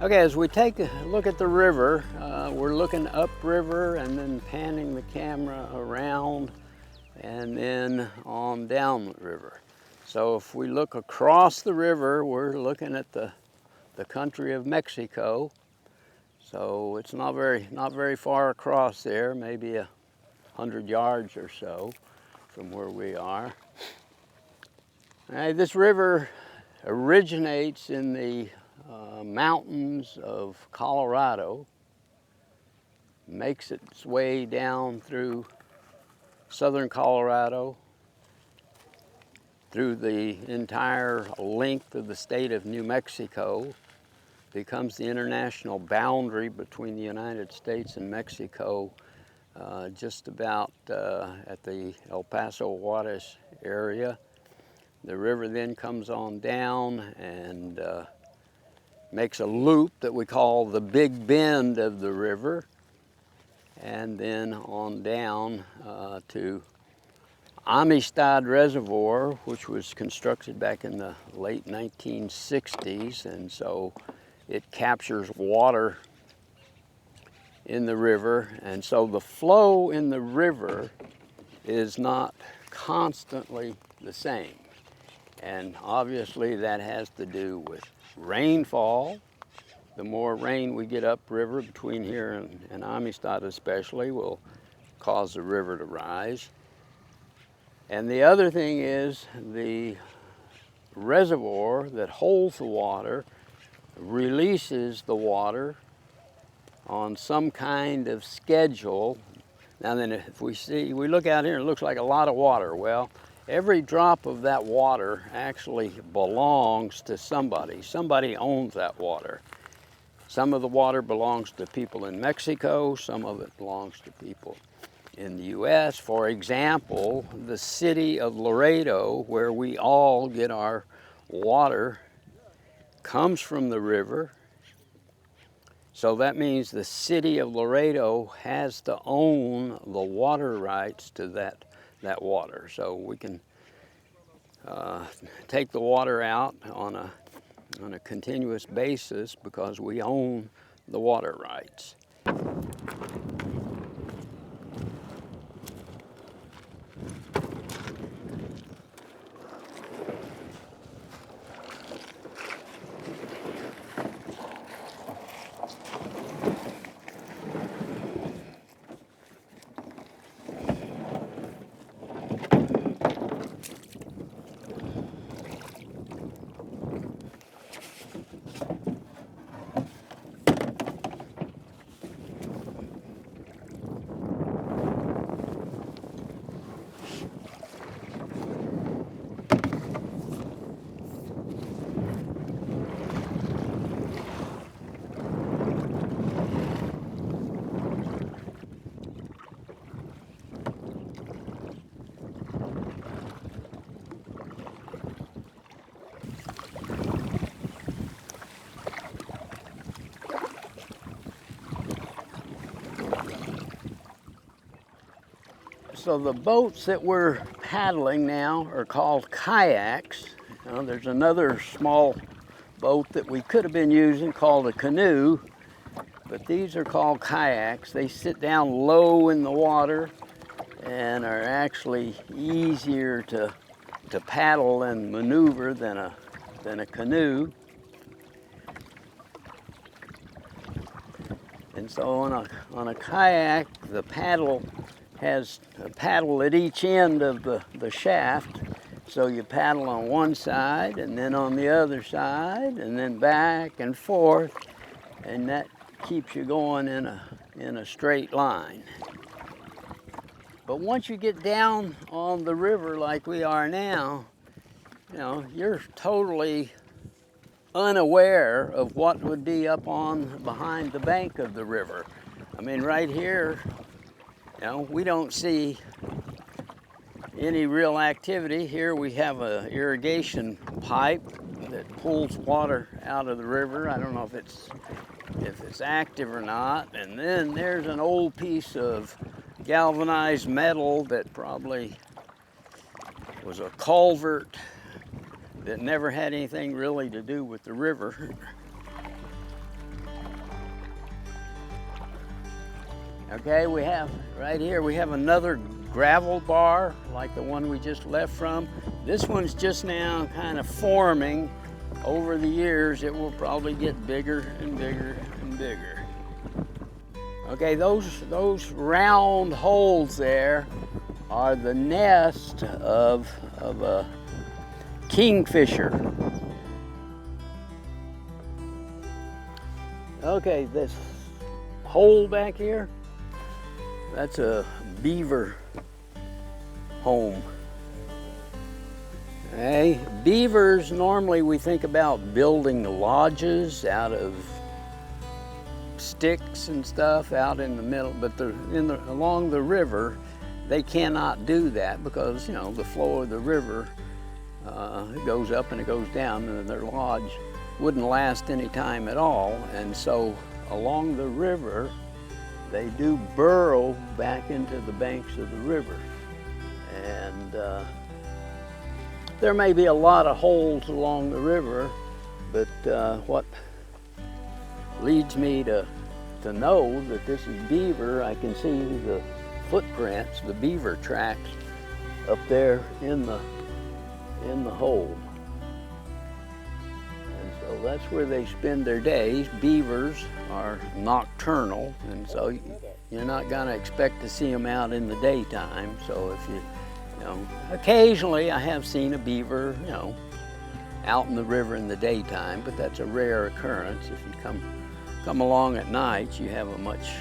Okay, as we take a look at the river, we're looking upriver and then panning the camera around and then on down the river. So if we look across the river, we're looking at the country of Mexico. So it's not very far across there, maybe 100 yards or so from where we are. This river originates in the mountains of Colorado, makes its way down through southern Colorado, through the entire length of the state of New Mexico, becomes the international boundary between the United States and Mexico, just about at the El Paso Juarez area. The river then comes on down and makes a loop that we call the Big Bend of the river, and then on down to Amistad Reservoir, which was constructed back in the late 1960s, and so it captures water in the river, and so the flow in the river is not constantly the same. And obviously that has to do with rainfall. The more rain we get upriver, between here and Amistad especially, will cause the river to rise. And the other thing is the reservoir that holds the water releases the water on some kind of schedule. Now then, if we look out here, it looks like a lot of water. Well, every drop of that water actually belongs to somebody. Somebody owns that water. Some of the water belongs to people in Mexico, some of it belongs to people in the US. For example, the city of Laredo, where we all get our water, comes from the river. So that means the city of Laredo has to own the water rights to that water. So we can take the water out on a continuous basis because we own the water rights. So the boats that we're paddling now are called kayaks. There's another small boat that we could have been using called a canoe, but these are called kayaks. They sit down low in the water and are actually easier to paddle and maneuver than a canoe. And so on a kayak, the paddle has a paddle at each end of the shaft. So you paddle on one side and then on the other side and then back and forth, and that keeps you going in a straight line. But once you get down on the river like we are now, you're totally unaware of what would be up behind the bank of the river. I mean, right here, we don't see any real activity. Here we have an irrigation pipe that pulls water out of the river. I don't know if it's active or not. And then there's an old piece of galvanized metal that probably was a culvert that never had anything really to do with the river. Okay, we have right here, we have another gravel bar like the one we just left from. This one's just now kind of forming. Over the years, it will probably get bigger and bigger and bigger. Okay, those round holes there are the nest of a kingfisher. Okay, this hole back here, that's a beaver home. Okay, beavers, normally we think about building lodges out of sticks and stuff out in the middle, but along the river, they cannot do that because, you know, the flow of the river, it goes up and it goes down, and their lodge wouldn't last any time at all. And so along the river, they do burrow back into the banks of the river. And there may be a lot of holes along the river, but what leads me to know that this is beaver, I can see the footprints, the beaver tracks up there in the hole. And so that's where they spend their days. Beavers are nocturnal, and so you're not gonna expect to see them out in the daytime. So if you know, occasionally I have seen a beaver, you know, out in the river in the daytime, but that's a rare occurrence. If you come along at night, you have a much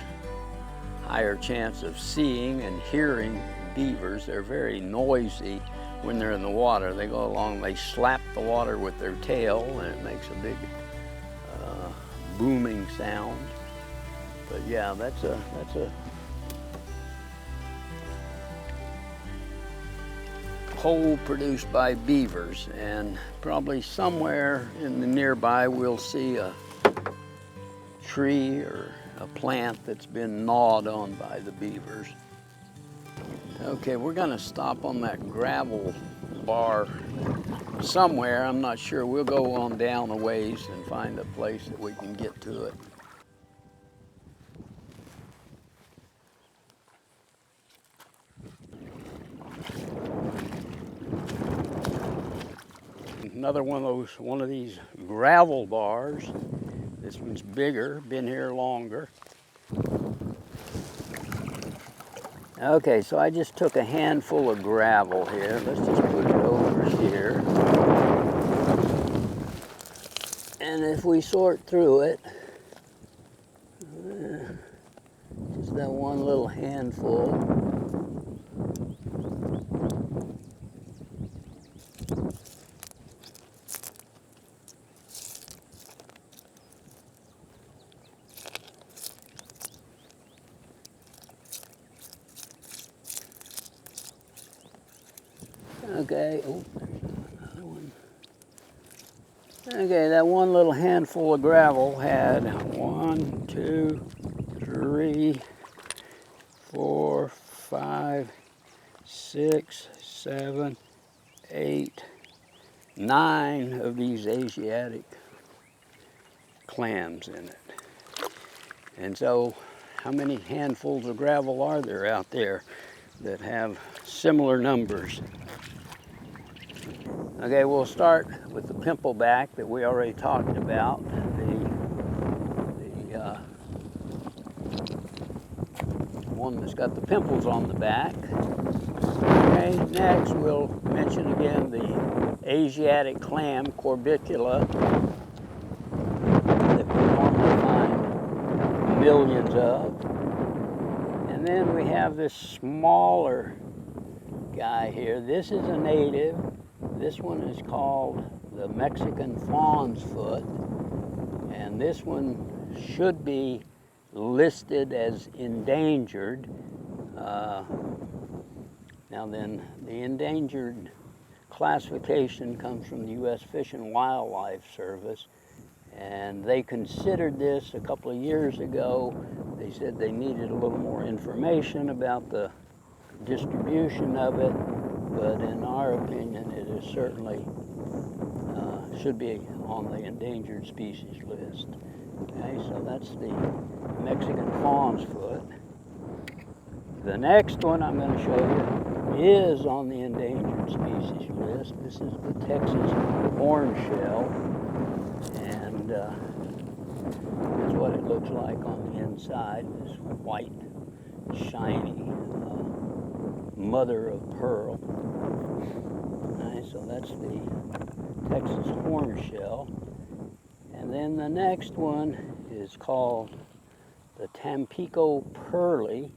higher chance of seeing and hearing beavers. They're very noisy when they're in the water. They go along, they slap the water with their tail, and it makes a big booming sound. But yeah, that's a hole produced by beavers, and probably somewhere in the nearby we'll see a tree or a plant that's been gnawed on by the beavers. Okay, we're gonna stop on that gravel bar somewhere. I'm not sure. We'll go on down a ways and find a place that we can get to it. Another one of these gravel bars. This one's bigger, been here longer. Okay, so I just took a handful of gravel here. Let's just put it over here. And if we sort through it, just that one little handful. Okay, oh, another one. Okay, that one little handful of gravel had 1, 2, 3, 4, 5, 6, 7, 8, 9 of these Asiatic clams in it. And so, how many handfuls of gravel are there out there that have similar numbers? Okay, we'll start with the pimpleback that we already talked about, the one that's got the pimples on the back. Okay, next we'll mention again the Asiatic clam, corbicula, that we normally find millions of. And then we have this smaller guy here. This is a native. This one is called the Mexican fawn's foot, and this one should be listed as endangered. Now then, the endangered classification comes from the U.S. Fish and Wildlife Service, and they considered this a couple of years ago. They said they needed a little more information about the distribution of it, but in our opinion, it is certainly should be on the endangered species list. Okay, so that's the Mexican fawn's foot. The next one I'm going to show you is on the endangered species list. This is the Texas hornshell, and that's what it looks like on the inside. This white, shiny mother of pearl. Right, so that's the Texas hornshell. And then the next one is called the Tampico pearly,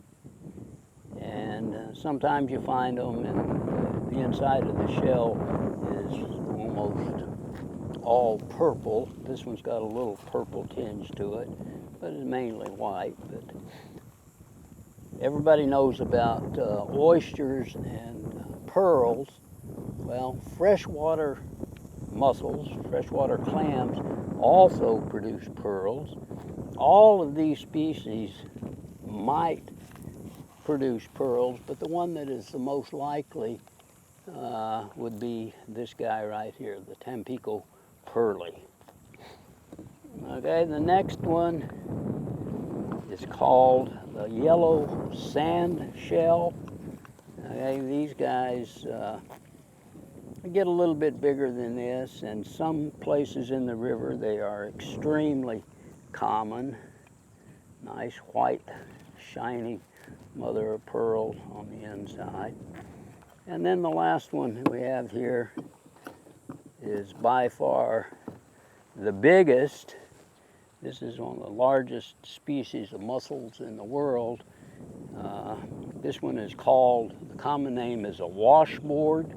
and sometimes you find them in the inside of the shell is almost all purple. This one's got a little purple tinge to it, but it's mainly white. But everybody knows about oysters and pearls. Well, freshwater mussels, freshwater clams also produce pearls. All of these species might produce pearls, but the one that is the most likely would be this guy right here, the Tampico pearly. Okay, the next one is called the yellow sandshell. Okay, these guys get a little bit bigger than this, and some places in the river they are extremely common. Nice white, shiny mother of pearl on the inside. And then the last one we have here is by far the biggest. This is one of the largest species of mussels in the world. This one is called, the common name is a washboard.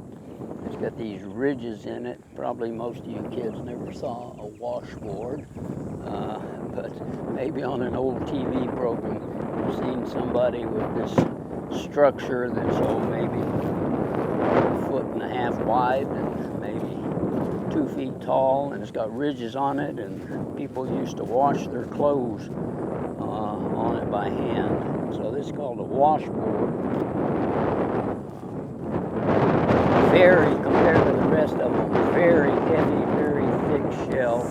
It's got these ridges in it. Probably most of you kids never saw a washboard, but maybe on an old TV program you've seen somebody with this structure that's maybe a foot and a half wide and maybe 2 feet tall, and it's got ridges on it, and people used to wash their clothes on it by hand. So this is called a washboard. Very, compared to the rest of them, very heavy, very thick shell.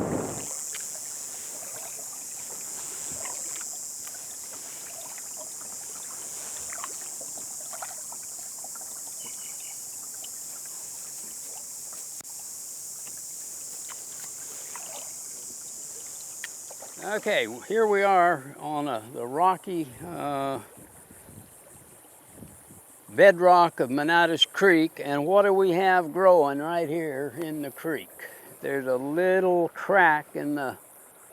Okay, here we are on the rocky bedrock of Manatas Creek, and what do we have growing right here in the creek? There's a little crack in the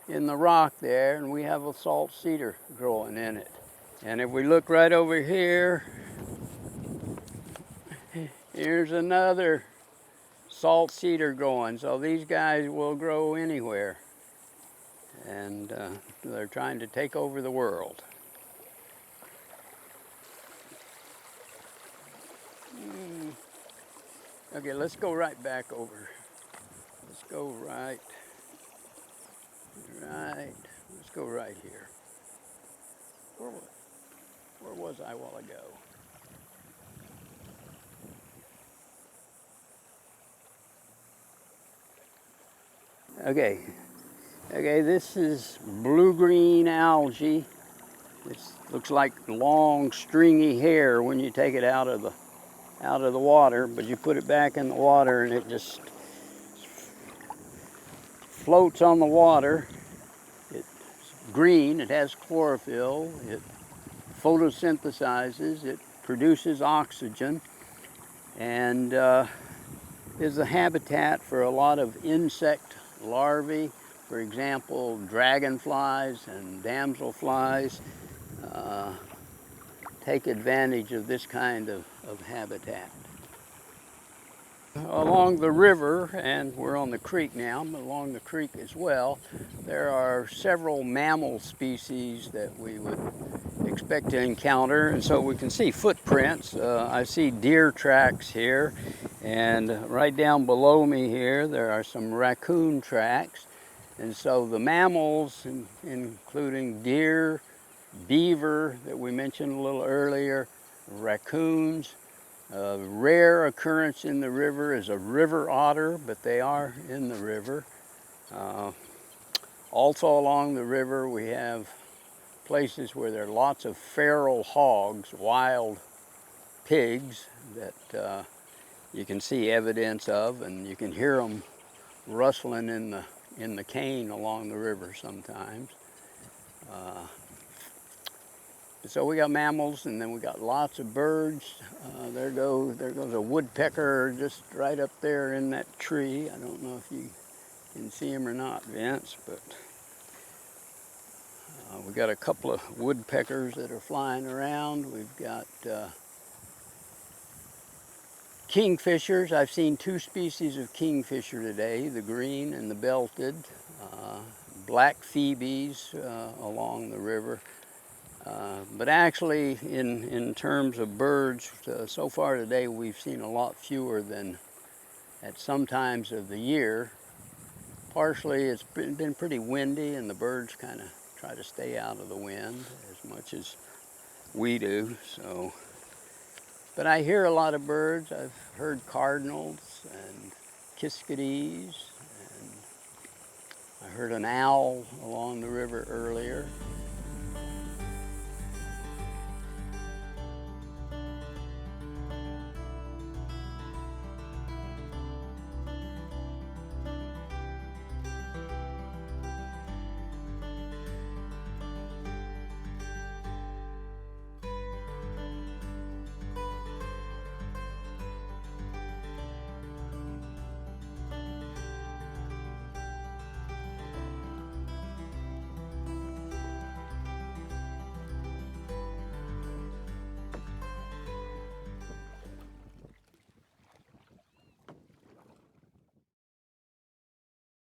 rock there, and we have a salt cedar growing in it. And if we look right over here, here's another salt cedar growing. So these guys will grow anywhere, and they're trying to take over the world. Okay, let's go right back over. Let's go right. Let's go right here. Where was I a while ago? Okay, this is blue-green algae. It looks like long, stringy hair when you take it out of the water, but you put it back in the water and it just floats on the water. It's green, it has chlorophyll, it photosynthesizes, it produces oxygen, and is a habitat for a lot of insect larvae. For example, dragonflies and damselflies take advantage of this kind of habitat. Along the river, and we're on the creek now, but along the creek as well, there are several mammal species that we would expect to encounter, and so we can see footprints. I see deer tracks here, and right down below me here there are some raccoon tracks. And so the mammals, including deer, beaver that we mentioned a little earlier, raccoons. A rare occurrence in the river is a river otter, but they are in the river. Also along the river we have places where there are lots of feral hogs, wild pigs that you can see evidence of, and you can hear them rustling in the cane along the river sometimes. So we got mammals, and then we got lots of birds. There goes a woodpecker just right up there in that tree. I don't know if you can see him or not, Vince, but we got a couple of woodpeckers that are flying around. We've got kingfishers. I've seen two species of kingfisher today, the green and the belted. Black phoebes along the river. But actually, in terms of birds, so far today we've seen a lot fewer than at some times of the year. Partially it's been pretty windy, and the birds kind of try to stay out of the wind as much as we do. So, but I hear a lot of birds. I've heard cardinals and kiskadees, and I heard an owl along the river earlier.